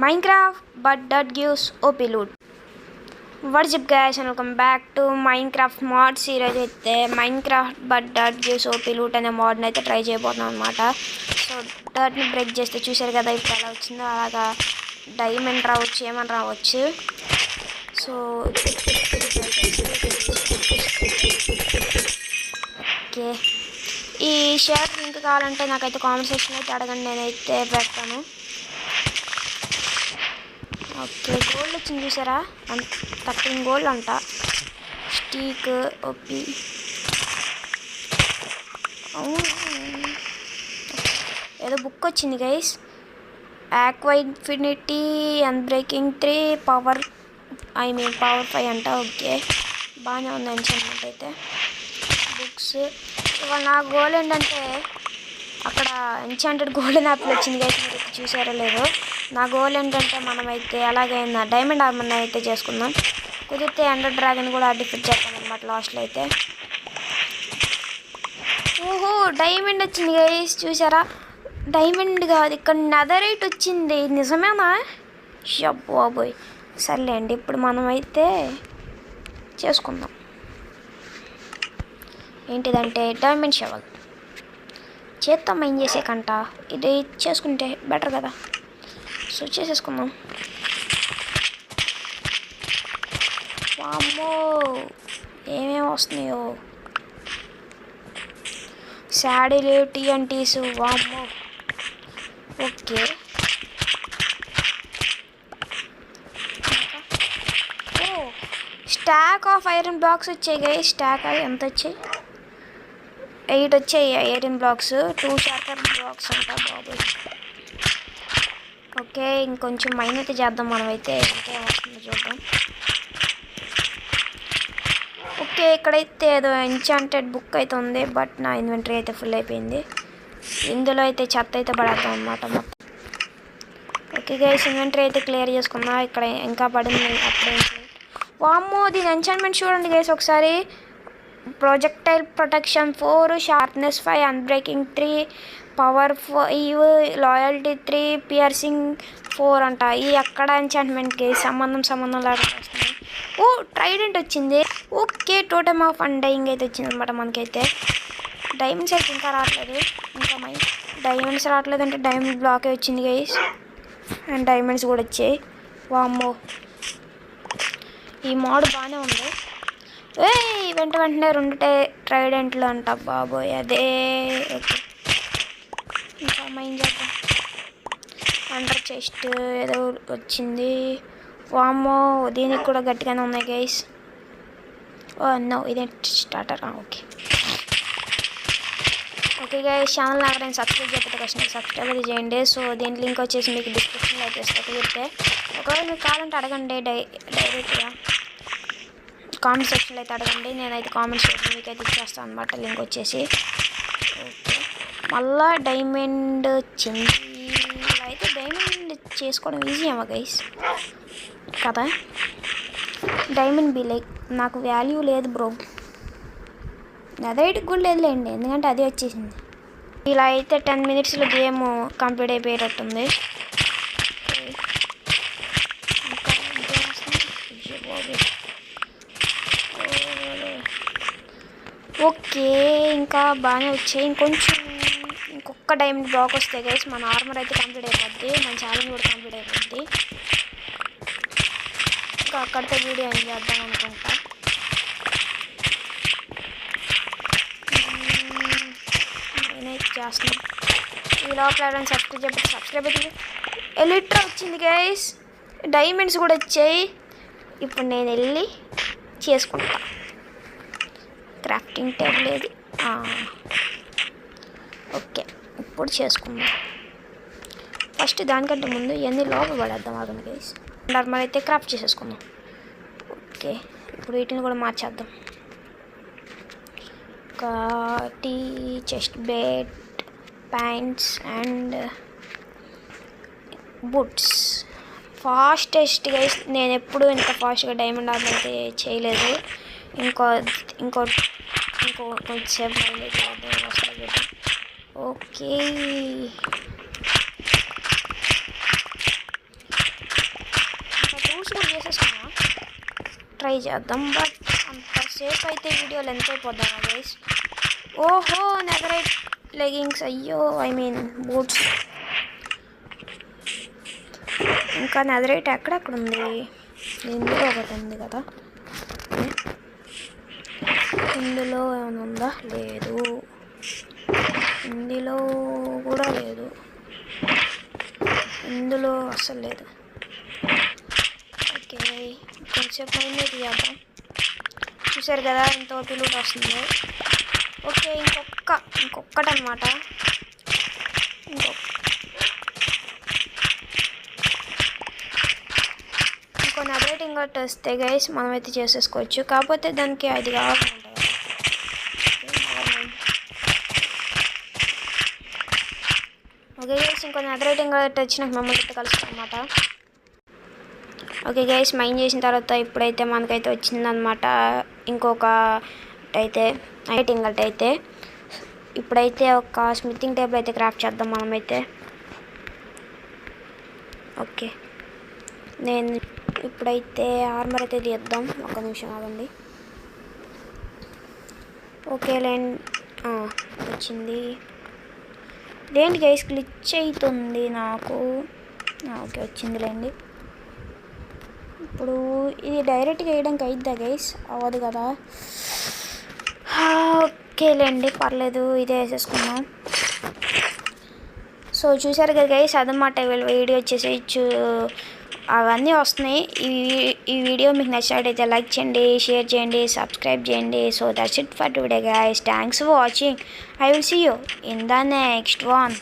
Minecraft, but that gives OP loot. What's up guys and welcome back to Minecraft mod series అయితే Minecraft but that gives OP loot అనే మోడ్ని అయితే try చేయబోతున్నాం అనమాట. So డర్ట్ని break చేస్తే చూసారు కదా ఇప్పుడు ఎలా వచ్చిందో అలాగా డైమండ్ రావచ్చు ఏమని రావచ్చు. సో ఓకే ఈ షర్ట్ లింక్ కావాలంటే నాకైతే కామెంట్ సెక్షన్ అయితే అడగండి, నేనైతే పెడతాను. ఓకే గోల్డ్ వచ్చింది చూసారా, 13 గోల్డ్ అంట. స్టీక్ ఓపి ఏదో బుక్ వచ్చింది guys, aqua infinity unbreaking 3 power power 5 అంట. ఓకే బాగానే ఉంది ఎన్చాంట్మెంట్ అయితే. బుక్స్ ఇవాళ నా గోల్ ఏంటంటే అక్కడ ఎన్చాంటెడ్ గోల్డెన్ యాపిల్ వచ్చింది గైస్, మీరు చూసారో లేదో. నా గోల్ ఏంటంటే మనమైతే అలాగైనా డైమండ్ ఆర్మర్ అయితే చేసుకుందాం, కుదిరితే ఎండర్ డ్రాగన్ కూడా డిఫీట్ చేస్తాం అనమాట లాస్ట్లో అయితే. ఓహో డైమండ్ వచ్చింది గైస్ చూసారా, డైమండ్ కాదు ఇక్కడ నెదరైట్ వచ్చింది, నిజమేనా? షబ్బోయ్ సర్లేండి ఇప్పుడు మనమైతే చేసుకుందాం. ఏంటిదంటే డైమండ్ షవల్ చేత్తో మైన్ చేసేకంట, ఇది చేసుకుంటే బెటర్ కదా. సో చేసేసుకుందాం. వామ్మో ఏమేమి వస్తున్నాయో, శాడీలు టీఎన్టీస్, వామ్మో. ఓకే ఓ స్టాక్ ఆఫ్ ఐరన్ బ్లాక్స్ వచ్చాయి గై. స్టాక్ ఎంత వచ్చాయి? 8 వచ్చాయి ఐరన్ బ్లాక్స్, 2 షార్పర్ బ్లాక్స్ అంట బాబోయ్. ఓకే ఇంకొంచెం మైన్ అయితే చేద్దాం మనమైతే, ఇంకేం వస్తుందో చూద్దాం. ఓకే ఇక్కడైతే ఏదో ఎన్చాంటెడ్ బుక్ అయితే ఉంది, బట్ నా ఇన్వెంటరీ అయితే ఫుల్ అయిపోయింది. ఇందులో అయితే చెత్త అయితే పడేద్దాం అనమాట మొత్తం. ఓకే గైస్ ఇన్వెంటరీ అయితే క్లియర్ చేసుకున్నా, ఇక్కడ ఇంకా పడింది అప్పుడే. వామ్మో దీని ఎన్చాంట్మెంట్ చూడండి గైస్ ఒకసారి. Projectile protection 4, sharpness 5, unbreaking 3, power 5, loyalty 3, piercing 4 అంట. ఈ అక్కడ ఎన్చాంట్మెంట్కి సంబంధం లాగా వస్తుంది. ఓ ట్రైడెంట్ వచ్చింది. ఓకే టోటమ్ ఆఫ్ అన్డైయింగ్ అయితే వచ్చింది అనమాట మనకైతే. డైమండ్స్ అయితే ఇంకా రావట్లేదు, ఇంకా డైమండ్స్ రావట్లేదు అంటే డైమండ్ బ్లాకే వచ్చింది గైస్, అండ్ డైమండ్స్ కూడా వచ్చాయి. వామ్మో ఈ మోడ్ బాగానే ఉంది. వెంటనే 2 ట్రైడెంట్లు అంట బాబోయ్, అదే. ఓకే ఇంకా మైండ్ చేద్దాం. అండర్ చెస్ట్ ఏదో వచ్చింది. వామ్మో దీనికి కూడా గట్టిగానే ఉన్నాయి గైస్. ఓ నో ఇదే starter. Okay okay guys channel ఎవరైనా సబ్స్క్రైబ్ చేయకపోతే కష్టం సబ్స్క్రైబ్ అయితే చేయండి. సో దీని లింక్ వచ్చేసి మీకు డిస్క్రిప్షన్లో అయితే ఇస్తే కుదిరితే, ఒకవేళ మీకు కావాలంటే అడగండి డైరెక్ట్గా కామెంట్ సెక్షన్లో అయితే అడగండి, నేనైతే కామెంట్ సెక్షన్ మీకు అయితే ఇచ్చేస్తాను అనమాట లింక్ వచ్చేసి. ఓకే మళ్ళా డైమండ్ వచ్చింది. ఇలా అయితే డైమండ్ చేసుకోవడం ఈజీ ఏమో గైస్ కదా. డైమండ్ బి లైక్ నాకు వాల్యూ లేదు బ్రో, నెదరైట్కి కూడా లేదులేండి ఎందుకంటే అదే వచ్చేసింది. ఇలా అయితే 10 minutesలో గేమ్ కంప్లీట్ అయిపోయేటట్టుంది. ఓకే ఇంకా బాగానే వచ్చాయి. ఇంకొక డైమండ్ బ్లాక్ వస్తే గైస్ మన ఆర్మర్ అయితే కంప్లీట్ అయిపోద్ది, మన ఛాలెంజ్ కూడా కంప్లీట్ అయిపోద్ది. ఇంకా అక్కడితో వీడియో ఏం చేద్దాం అనుకుంటా. నేనైతే చేస్తున్నాను. ఈ లోపల ఎవరైనా సబ్స్క్రైబ్ అయితే ఎలిట్రా వచ్చింది గైస్, డైమండ్స్ కూడా వచ్చాయి. ఇప్పుడు నేను వెళ్ళి చేసుకుంటా. క్రాఫ్టింగ్ టేబుల్ ఏది? ఓకే ఇప్పుడు చేసుకుందాం. ఫస్ట్ దానికంటే ముందు ఇవన్నీ లోపల పడేద్దాం ఆగండి గైస్. నార్మల్ అయితే క్రాఫ్ట్ చేసేసుకుందాం. ఓకే ఇప్పుడు వీటిని కూడా మార్చేద్దాం. ఒక chest belt, pants and boots. Fastest guys, నేను ఎప్పుడు ఇంత ఫాస్ట్గా డైమండ్ ఆర్మర్ అయితే చేయలేదు. ఇంకో కొంచెంసేపు మైలేజ్ వస్తుంది. ఓకే చూసి కూడా చేసేసుకున్నా. ట్రై చేద్దాం, బట్ అంతసేపు అయితే వీడియో లెంత్ అయిపోద్దాం గైస్. ఓహో నెదరైట్ లెగింగ్స్, అయ్యో ఐ మీన్ బూట్స్. ఇంకా నెదరైట్ ఎక్కడెక్కడ ఉంది? ఇందులో ఒకటి ఉంది కదా, ఇందులో ఏమైనా ఉందా? లేదు, ఇందులో కూడా లేదు, ఇందులో అస్సలు లేదు. ఓకే కొంచెం మైండ్ తీద్దాం. చూసారు కదా ఎంత పిలుపు వస్తుందో. ఓకే ఇంకొకటి అనమాట. ఇంకో నెదరైట్ ఇంకోటి వస్తే గైస్ మనమైతే చేసేసుకోవచ్చు. కాకపోతే దానికి అది కావాలంట. ఓకే గైస్ ఇంకో నెదరైట్ ఇంకోటి వచ్చినాక మమ్మల్ని అయితే కలుస్తాం అనమాట. ఓకే గైస్ మైండ్ చేసిన తర్వాత ఇప్పుడైతే మనకైతే వచ్చిందనమాట ఇంకొక అయితే ఇంకోటి అయితే. ఇప్పుడైతే ఒక స్మితింగ్ టేబుల్ అయితే క్రాఫ్ట్ చేద్దాం మనమైతే. ఓకే నేను ఇప్పుడైతే ఆర్మర్ అయితే తీద్దాం. ఒక నిమిషం ఆగండి. ఓకే వచ్చింది. ఇదేంటి గైస్ గ్లిచ్ అవుతుంది నాకు. ఓకే వచ్చిందిలేండి. ఇప్పుడు ఇది డైరెక్ట్గా వేయడానికి అయిద్దా గైస్? అవ్వదు కదా. ఓకేలేండి పర్లేదు, ఇదే వేసేసుకున్నాం. సో చూసారు కదా గైస్, అదన్నమాట వీడియో వచ్చేసి అవన్నీ వస్తున్నాయి. ఈ వీడియో మీకు నచ్చినట్టయితే లైక్ చేయండి, షేర్ చేయండి, సబ్స్క్రైబ్ చేయండి. So that's it for today guys. Thanks for watching. I will see you in the next one.